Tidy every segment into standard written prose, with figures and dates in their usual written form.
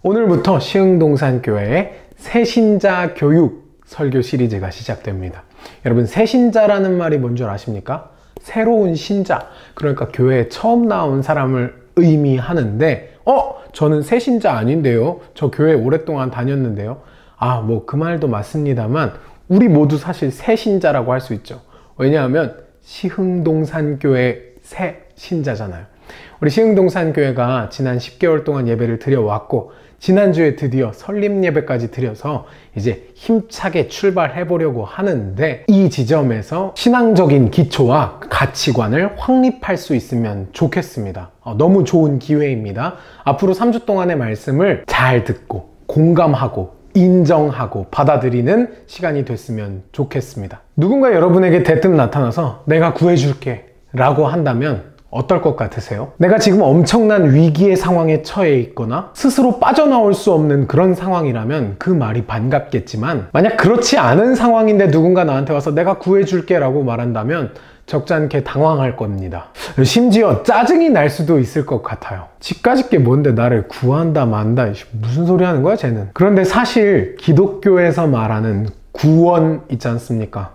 오늘부터 시흥동산교회의 새신자 교육 설교 시리즈가 시작됩니다. 여러분, 새신자라는 말이 뭔 줄 아십니까? 새로운 신자, 그러니까 교회에 처음 나온 사람을 의미하는데 저는 새신자 아닌데요? 저 교회 오랫동안 다녔는데요? 그 말도 맞습니다만 우리 모두 사실 새신자라고 할 수 있죠. 왜냐하면 시흥동산교회 새신자잖아요. 우리 시흥동산교회가 지난 10개월 동안 예배를 드려왔고 지난주에 드디어 설립 예배까지 드려서 이제 힘차게 출발해 보려고 하는데, 이 지점에서 신앙적인 기초와 가치관을 확립할 수 있으면 좋겠습니다. 너무 좋은 기회입니다. 앞으로 3주 동안의 말씀을 잘 듣고 공감하고 인정하고 받아들이는 시간이 됐으면 좋겠습니다. 누군가 여러분에게 대뜸 나타나서 내가 구해줄게 라고 한다면 어떨 것 같으세요? 내가 지금 엄청난 위기의 상황에 처해 있거나 스스로 빠져나올 수 없는 그런 상황이라면 그 말이 반갑겠지만, 만약 그렇지 않은 상황인데 누군가 나한테 와서 내가 구해줄게 라고 말한다면 적잖게 당황할 겁니다. 심지어 짜증이 날 수도 있을 것 같아요. 지까짓 게 뭔데 나를 구한다 만다, 무슨 소리 하는 거야 쟤는. 그런데 사실 기독교에서 말하는 구원 있지 않습니까?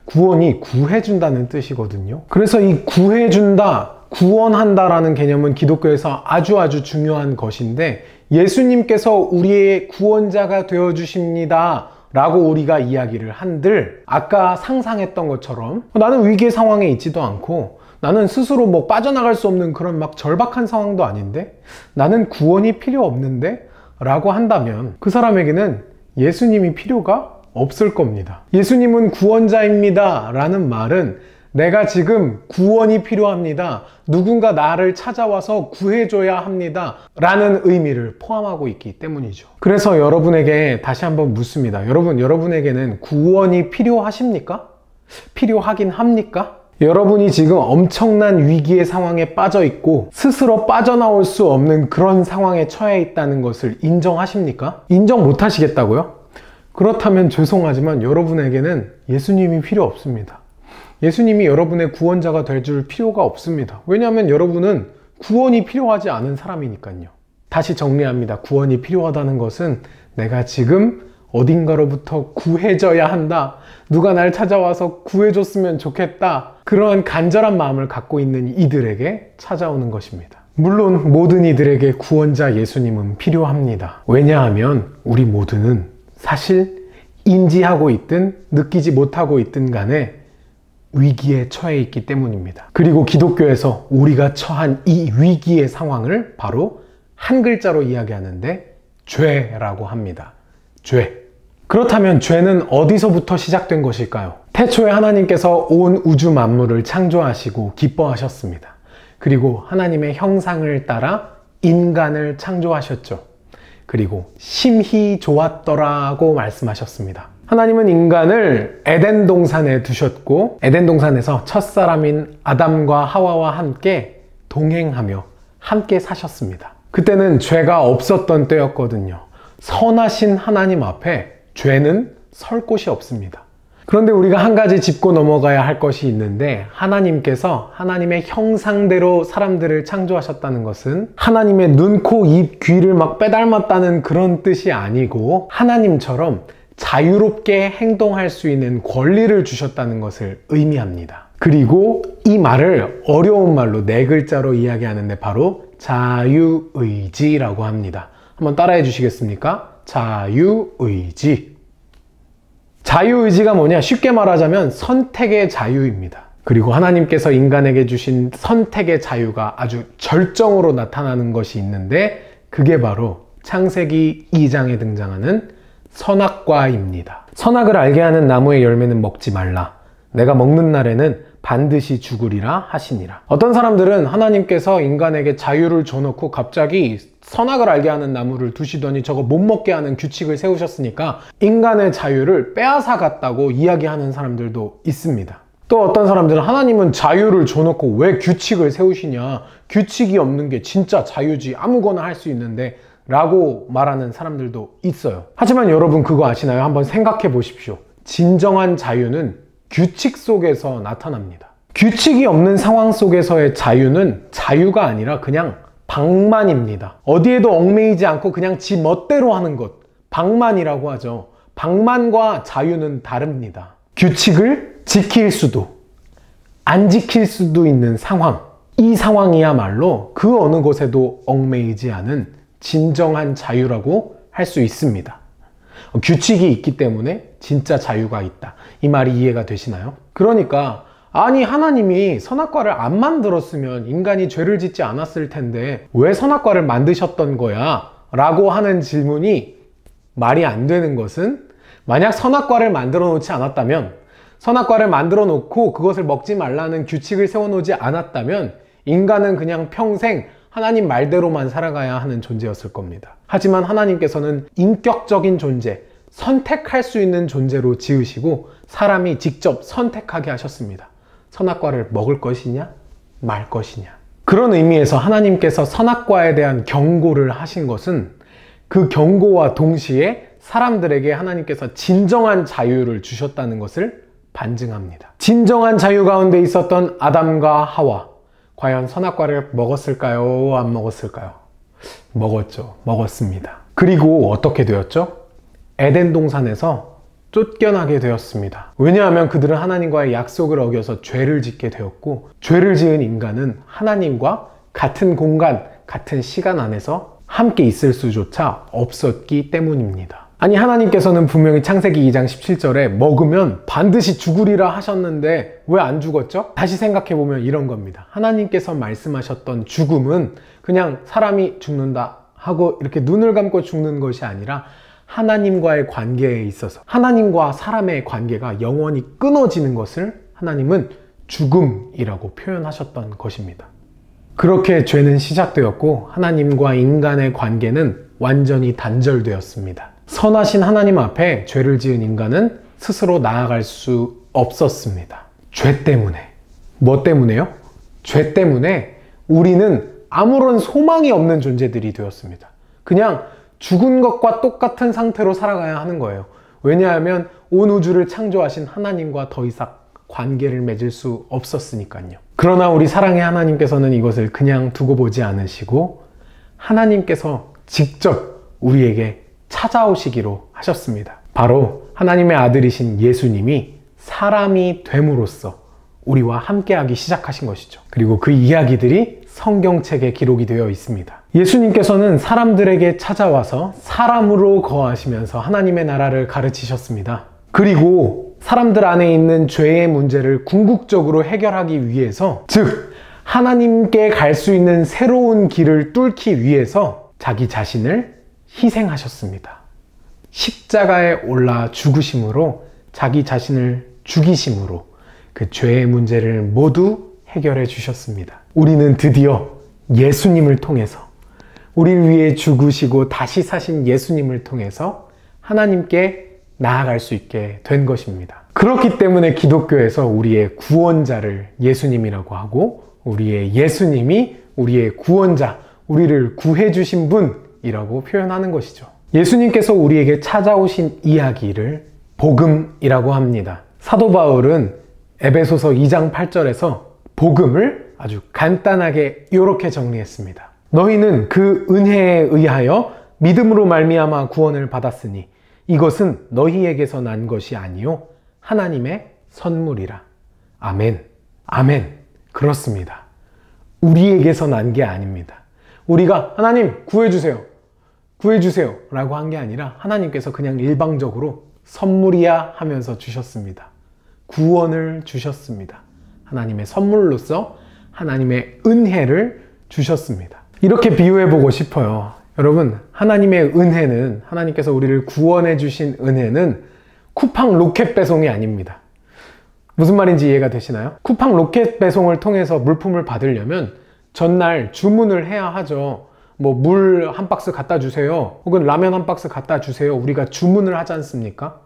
구원이 구해준다는 뜻이거든요. 그래서 이 구해준다, 구원한다라는 개념은 기독교에서 아주 중요한 것인데, 예수님께서 우리의 구원자가 되어주십니다 라고 우리가 이야기를 한들, 아까 상상했던 것처럼 나는 위기의 상황에 있지도 않고 나는 스스로 빠져나갈 수 없는 그런 절박한 상황도 아닌데 나는 구원이 필요 없는데 라고 한다면 그 사람에게는 예수님이 필요가 없을 겁니다. 예수님은 구원자입니다 라는 말은 내가 지금 구원이 필요합니다, 누군가 나를 찾아와서 구해줘야 합니다 라는 의미를 포함하고 있기 때문이죠. 그래서 여러분에게 다시 한번 묻습니다. 여러분에게는 구원이 필요하십니까? 필요하긴 합니까? 여러분이 지금 엄청난 위기의 상황에 빠져 있고 스스로 빠져나올 수 없는 그런 상황에 처해 있다는 것을 인정하십니까? 인정 못 하시겠다고요? 그렇다면 죄송하지만 여러분에게는 예수님이 필요 없습니다. 예수님이 여러분의 구원자가 되줄 필요가 없습니다. 왜냐하면 여러분은 구원이 필요하지 않은 사람이니까요. 다시 정리합니다. 구원이 필요하다는 것은 내가 지금 어딘가로부터 구해져야 한다, 누가 날 찾아와서 구해줬으면 좋겠다, 그러한 간절한 마음을 갖고 있는 이들에게 찾아오는 것입니다. 물론 모든 이들에게 구원자 예수님은 필요합니다. 왜냐하면 우리 모두는 사실 인지하고 있든 느끼지 못하고 있든 간에 위기에 처해 있기 때문입니다. 그리고 기독교에서 우리가 처한 이 위기의 상황을 바로 한 글자로 이야기하는데 죄라고 합니다. 죄. 그렇다면 죄는 어디서부터 시작된 것일까요? 태초에 하나님께서 온 우주 만물을 창조하시고 기뻐하셨습니다. 그리고 하나님의 형상을 따라 인간을 창조하셨죠. 그리고 심히 좋았더라고 말씀하셨습니다. 하나님은 인간을 에덴 동산에 두셨고 에덴 동산에서 첫사람인 아담과 하와와 함께 동행하며 함께 사셨습니다. 그때는 죄가 없었던 때였거든요. 선하신 하나님 앞에 죄는 설 곳이 없습니다. 그런데 우리가 한 가지 짚고 넘어가야 할 것이 있는데, 하나님께서 하나님의 형상대로 사람들을 창조하셨다는 것은 하나님의 눈, 코, 입, 귀를 빼닮았다는 그런 뜻이 아니고 하나님처럼 자유롭게 행동할 수 있는 권리를 주셨다는 것을 의미합니다. 그리고 이 말을 어려운 말로 4글자로 이야기하는데 바로 자유의지라고 합니다. 한번 따라해 주시겠습니까? 자유의지. 자유의지가 뭐냐? 쉽게 말하자면 선택의 자유입니다. 그리고 하나님께서 인간에게 주신 선택의 자유가 아주 절정으로 나타나는 것이 있는데, 그게 바로 창세기 2장에 등장하는 선악과입니다. 선악을 알게 하는 나무의 열매는 먹지 말라, 내가 먹는 날에는 반드시 죽으리라 하시니라. 어떤 사람들은 하나님께서 인간에게 자유를 줘놓고 갑자기 선악을 알게 하는 나무를 두시더니 저거 못 먹게 하는 규칙을 세우셨으니까 인간의 자유를 빼앗아갔다고 이야기하는 사람들도 있습니다. 또 어떤 사람들은 하나님은 자유를 줘놓고 왜 규칙을 세우시냐, 규칙이 없는 게 진짜 자유지, 아무거나 할 수 있는데 라고 말하는 사람들도 있어요. 하지만 여러분 그거 아시나요? 한번 생각해 보십시오. 진정한 자유는 규칙 속에서 나타납니다. 규칙이 없는 상황 속에서의 자유는 자유가 아니라 그냥 방만입니다. 어디에도 얽매이지 않고 그냥 지 멋대로 하는 것, 방만이라고 하죠. 방만과 자유는 다릅니다. 규칙을 지킬 수도 안 지킬 수도 있는 상황, 이 상황이야말로 그 어느 곳에도 얽매이지 않은 진정한 자유라고 할 수 있습니다. 규칙이 있기 때문에 진짜 자유가 있다, 이 말이 이해가 되시나요? 그러니까 아니, 하나님이 선악과를 안 만들었으면 인간이 죄를 짓지 않았을 텐데 왜 선악과를 만드셨던 거야? 라고 하는 질문이 말이 안 되는 것은, 만약 선악과를 만들어 놓지 않았다면, 선악과를 만들어 놓고 그것을 먹지 말라는 규칙을 세워 놓지 않았다면 인간은 그냥 평생 하나님 말대로만 살아가야 하는 존재였을 겁니다. 하지만 하나님께서는 인격적인 존재, 선택할 수 있는 존재로 지으시고 사람이 직접 선택하게 하셨습니다. 선악과를 먹을 것이냐 말 것이냐. 그런 의미에서 하나님께서 선악과에 대한 경고를 하신 것은 그 경고와 동시에 사람들에게 하나님께서 진정한 자유를 주셨다는 것을 반증합니다. 진정한 자유 가운데 있었던 아담과 하와, 과연 선악과를 먹었을까요? 안 먹었을까요? 먹었죠. 먹었습니다. 그리고 어떻게 되었죠? 에덴 동산에서 쫓겨나게 되었습니다. 왜냐하면 그들은 하나님과의 약속을 어겨서 죄를 짓게 되었고, 죄를 지은 인간은 하나님과 같은 공간, 같은 시간 안에서 함께 있을 수조차 없었기 때문입니다. 아니, 하나님께서는 분명히 창세기 2장 17절에 먹으면 반드시 죽으리라 하셨는데 왜 안 죽었죠? 다시 생각해보면 이런 겁니다. 하나님께서 말씀하셨던 죽음은 그냥 사람이 죽는다 하고 이렇게 눈을 감고 죽는 것이 아니라 하나님과의 관계에 있어서 하나님과 사람의 관계가 영원히 끊어지는 것을 하나님은 죽음이라고 표현하셨던 것입니다. 그렇게 죄는 시작되었고 하나님과 인간의 관계는 완전히 단절되었습니다. 선하신 하나님 앞에 죄를 지은 인간은 스스로 나아갈 수 없었습니다. 죄 때문에. 뭐 때문에요? 죄 때문에 우리는 아무런 소망이 없는 존재들이 되었습니다. 그냥 죽은 것과 똑같은 상태로 살아가야 하는 거예요. 왜냐하면 온 우주를 창조하신 하나님과 더 이상 관계를 맺을 수 없었으니까요. 그러나 우리 사랑의 하나님께서는 이것을 그냥 두고 보지 않으시고 하나님께서 직접 우리에게 찾아오시기로 하셨습니다. 바로 하나님의 아들이신 예수님이 사람이 됨으로써 우리와 함께하기 시작하신 것이죠. 그리고 그 이야기들이 성경책에 기록이 되어 있습니다. 예수님께서는 사람들에게 찾아와서 사람으로 거하시면서 하나님의 나라를 가르치셨습니다. 그리고 사람들 안에 있는 죄의 문제를 궁극적으로 해결하기 위해서, 즉 하나님께 갈 수 있는 새로운 길을 뚫기 위해서 자기 자신을 희생하셨습니다. 십자가에 올라 죽으심으로, 자기 자신을 죽이심으로 그 죄의 문제를 모두 해결해 주셨습니다. 우리는 드디어 예수님을 통해서, 우리를 위해 죽으시고 다시 사신 예수님을 통해서 하나님께 나아갈 수 있게 된 것입니다. 그렇기 때문에 기독교에서 우리의 구원자를 예수님이라고 하고, 우리의 예수님이 우리의 구원자, 우리를 구해 주신 분이라고 표현하는 것이죠. 예수님께서 우리에게 찾아오신 이야기를 복음이라고 합니다. 사도 바울은 에베소서 2장 8절에서 복음을 아주 간단하게 이렇게 정리했습니다. 너희는 그 은혜에 의하여 믿음으로 말미암아 구원을 받았으니 이것은 너희에게서 난 것이 아니요 하나님의 선물이라. 아멘. 아멘. 그렇습니다. 우리에게서 난 게 아닙니다. 우리가 하나님 구해주세요, 구해주세요 라고 한 게 아니라 하나님께서 그냥 일방적으로 선물이야 하면서 주셨습니다. 구원을 주셨습니다. 하나님의 선물로서 하나님의 은혜를 주셨습니다. 이렇게 비유해보고 싶어요. 여러분, 하나님의 은혜는, 하나님께서 우리를 구원해 주신 은혜는 쿠팡 로켓 배송이 아닙니다. 무슨 말인지 이해가 되시나요? 쿠팡 로켓 배송을 통해서 물품을 받으려면 전날 주문을 해야 하죠. 뭐 물 한 박스 갖다 주세요, 혹은 라면 한 박스 갖다 주세요. 우리가 주문을 하지 않습니까?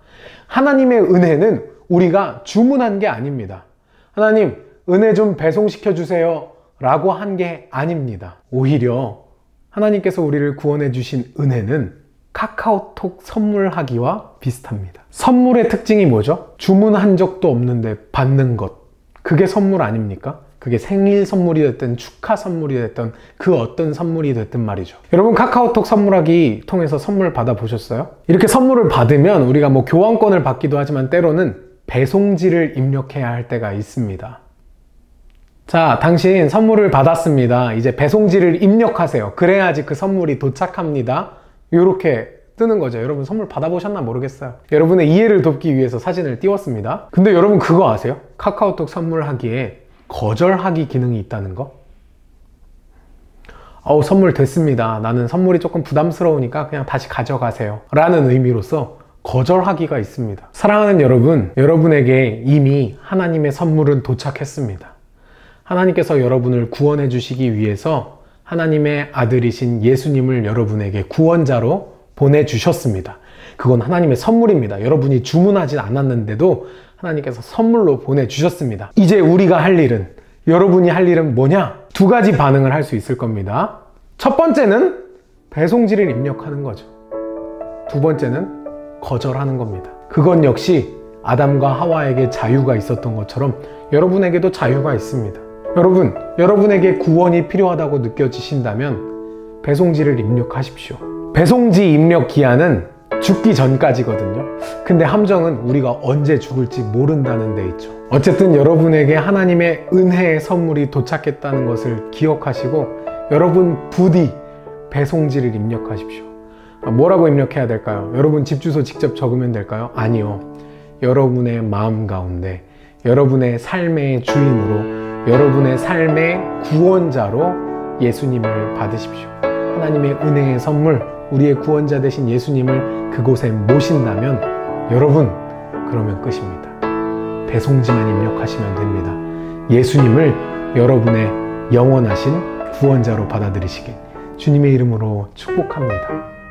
하나님의 은혜는 우리가 주문한 게 아닙니다. 하나님 은혜 좀 배송시켜 주세요 라고 한 게 아닙니다. 오히려 하나님께서 우리를 구원해 주신 은혜는 카카오톡 선물하기와 비슷합니다. 선물의 특징이 뭐죠? 주문한 적도 없는데 받는 것, 그게 선물 아닙니까? 그게 생일 선물이 됐든 축하 선물이 됐든 그 어떤 선물이 됐든 말이죠. 여러분 카카오톡 선물하기 통해서 선물 받아보셨어요? 이렇게 선물을 받으면 우리가 뭐 교환권을 받기도 하지만 때로는 배송지를 입력해야 할 때가 있습니다. 자, 당신 선물을 받았습니다. 이제 배송지를 입력하세요. 그래야지 그 선물이 도착합니다. 이렇게 뜨는 거죠. 여러분 선물 받아보셨나 모르겠어요. 여러분의 이해를 돕기 위해서 사진을 띄웠습니다. 근데 여러분 그거 아세요? 카카오톡 선물하기에 거절하기 기능이 있다는 거? 선물 됐습니다. 나는 선물이 조금 부담스러우니까 그냥 다시 가져가세요. 라는 의미로서 거절하기가 있습니다. 사랑하는 여러분, 여러분에게 이미 하나님의 선물은 도착했습니다. 하나님께서 여러분을 구원해 주시기 위해서 하나님의 아들이신 예수님을 여러분에게 구원자로 보내주셨습니다. 그건 하나님의 선물입니다. 여러분이 주문하진 않았는데도 하나님께서 선물로 보내주셨습니다. 이제 우리가 할 일은, 여러분이 할 일은 뭐냐? 두 가지 반응을 할 수 있을 겁니다. 첫 번째는 배송지를 입력하는 거죠. 두 번째는 거절하는 겁니다. 그건 역시 아담과 하와에게 자유가 있었던 것처럼 여러분에게도 자유가 있습니다. 여러분, 여러분에게 구원이 필요하다고 느껴지신다면 배송지를 입력하십시오. 배송지 입력 기한은 죽기 전까지거든요. 근데 함정은 우리가 언제 죽을지 모른다는 데 있죠. 어쨌든 여러분에게 하나님의 은혜의 선물이 도착했다는 것을 기억하시고 여러분 부디 배송지를 입력하십시오. 뭐라고 입력해야 될까요? 여러분 집 주소 직접 적으면 될까요? 아니요. 여러분의 마음 가운데 여러분의 삶의 주인으로 여러분의 삶의 구원자로 예수님을 받으십시오. 하나님의 은혜의 선물, 우리의 구원자 되신 예수님을 그곳에 모신다면 여러분, 그러면 끝입니다. 배송지만 입력하시면 됩니다. 예수님을 여러분의 영원하신 구원자로 받아들이시길 주님의 이름으로 축복합니다.